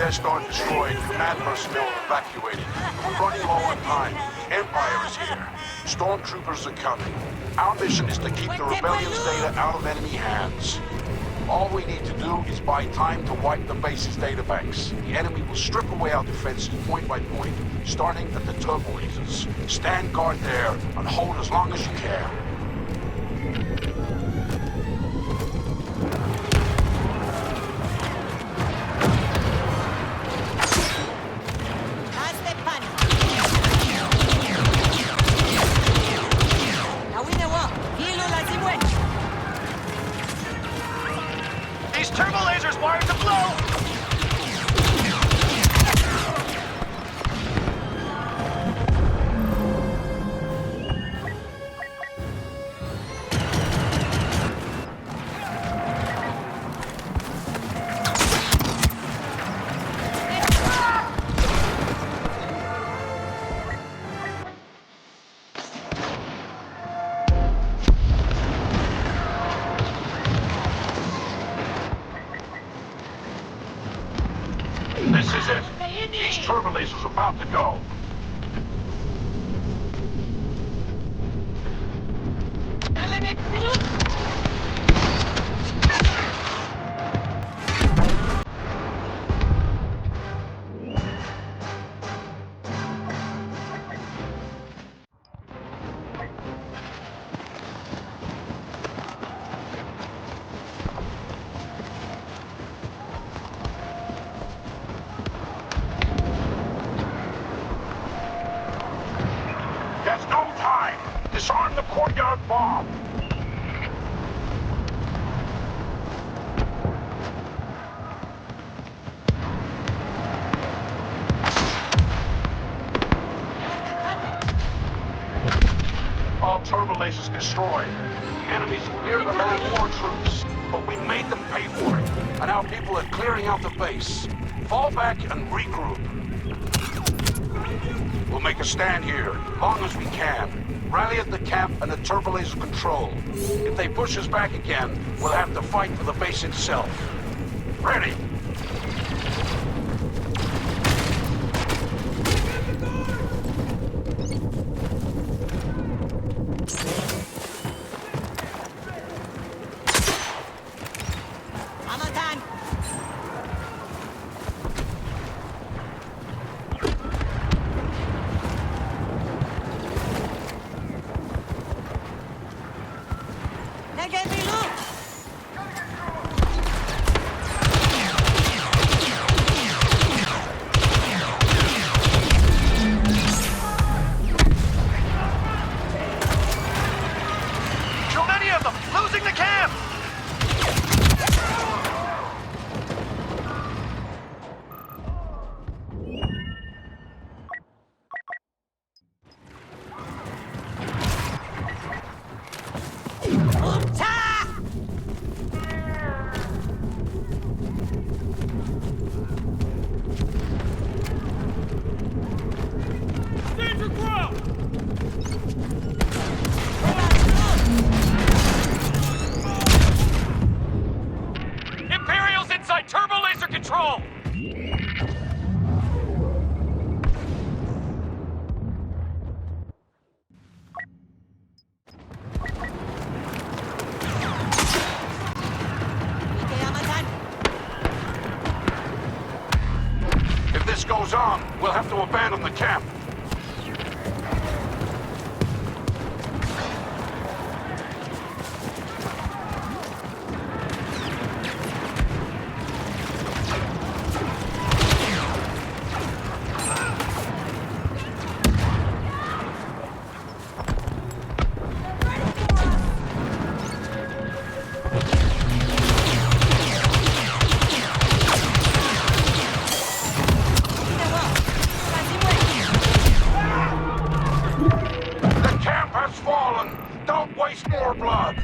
Test are destroyed, command personnel evacuated. We're running low on time. Empire is here. Stormtroopers are coming. Our mission is to keep the rebellion's data out of enemy hands. All we need to do is buy time to wipe the base's databanks. The enemy will strip away our defenses point by point, starting at the turbo lasers. Stand guard there and hold as long as you can. These turbo lasers wired to blow! This is it. These turbo lasers are about to go. There's no time! Disarm the courtyard bomb! All turbo lasers destroyed. The enemy's near the main war troops, but we made them pay for it. And our people are clearing out the base. Fall back and regroup. We'll make a stand here, long as we can. Rally at the camp and at turbo laser control. If they push us back again, we'll have to fight for the base itself. Ready! Too many of them! Losing the camp! Imperials inside turbo laser control! If this goes on, we'll have to abandon the camp. Don't waste more blood!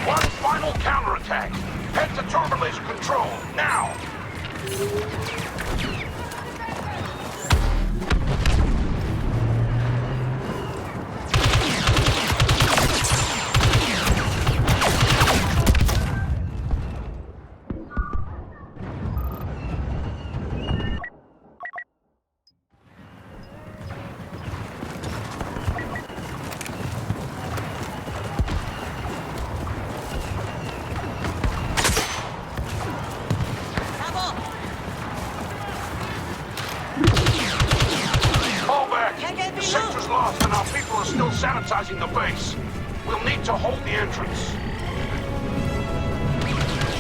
One final counterattack! Head to turbo laser control, now! are still sanitizing the base. We'll need to hold the entrance.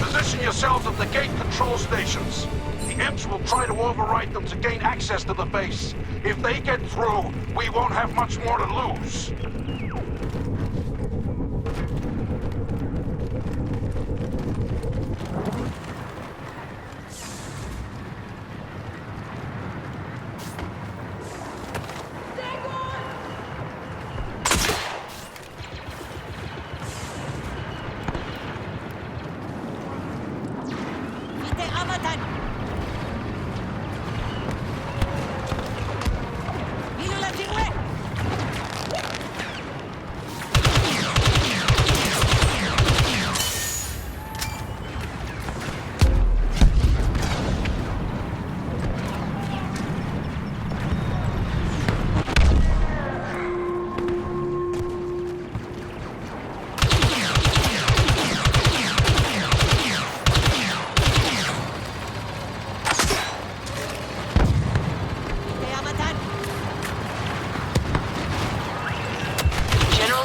Position yourselves at the gate control stations. The imps will try to override them to gain access to the base. If they get through, we won't have much more to lose.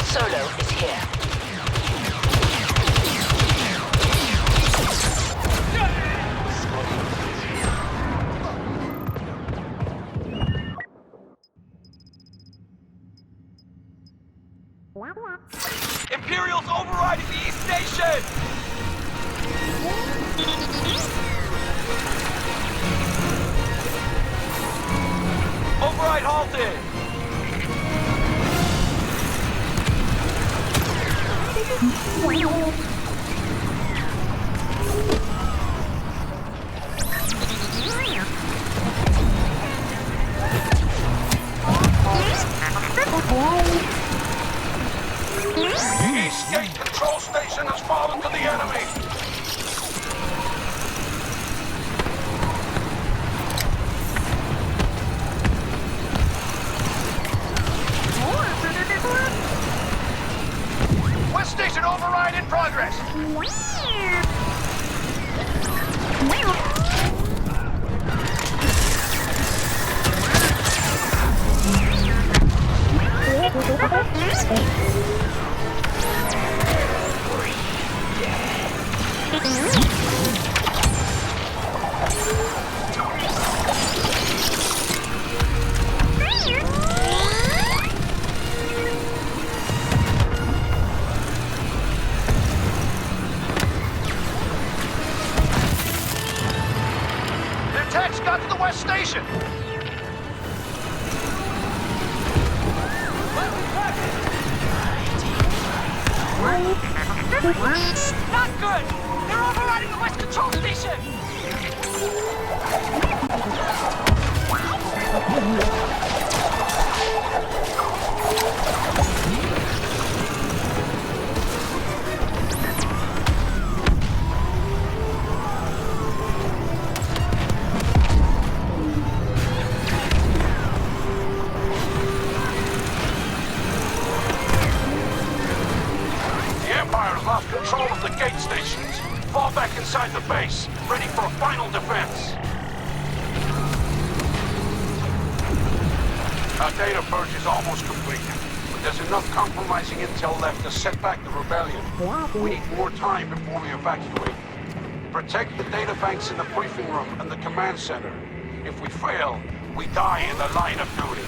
Solo is here. Imperials overriding the East Station! Override halted! The East Gate control station has fallen to the enemy. West Station override in progress! Their techs got to the West Station! Not good! They're overriding the West Control Station! Lost control of the gate stations. Fall back inside the base, ready for a final defense. Our data purge is almost complete, but there's enough compromising intel left to set back the rebellion. We need more time before we evacuate. Protect the data banks in the briefing room and the command center. If we fail, we die in the line of duty.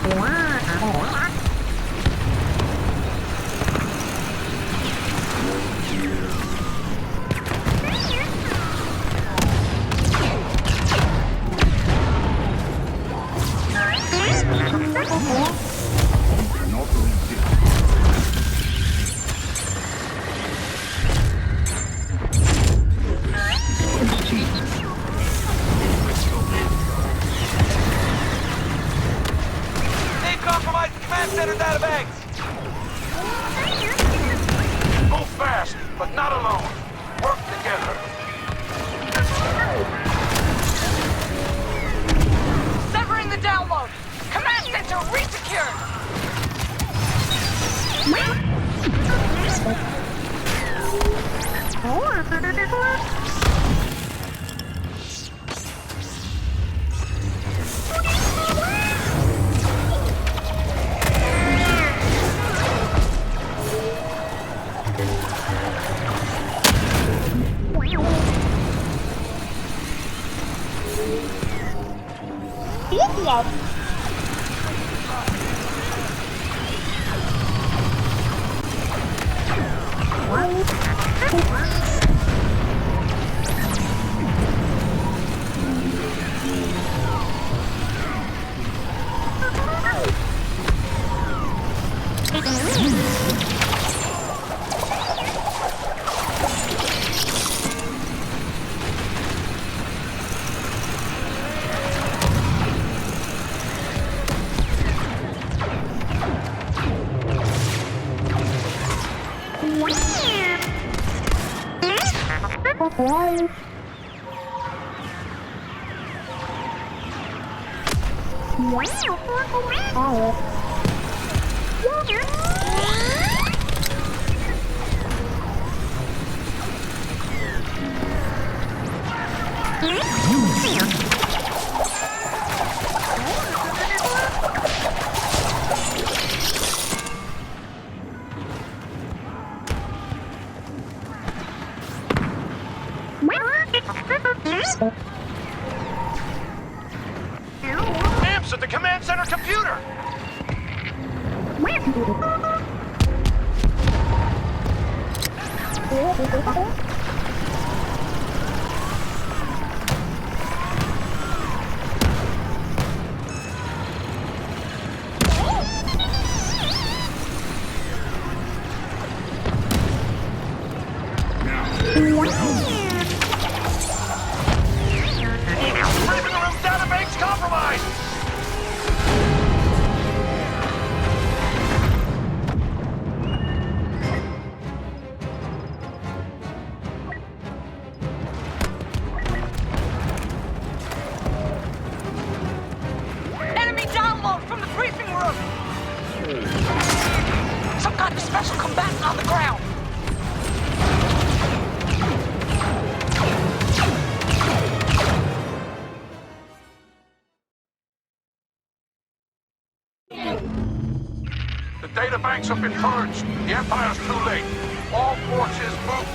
Wow. Move fast, but not alone. Work together. Severing the download. Command center resecured. Idiot! Imps at the command center computer! Briefing room database compromised! Enemy download from the briefing room. Some kind of special combatant on the ground. The data banks have been purged. The Empire's too late. All forces move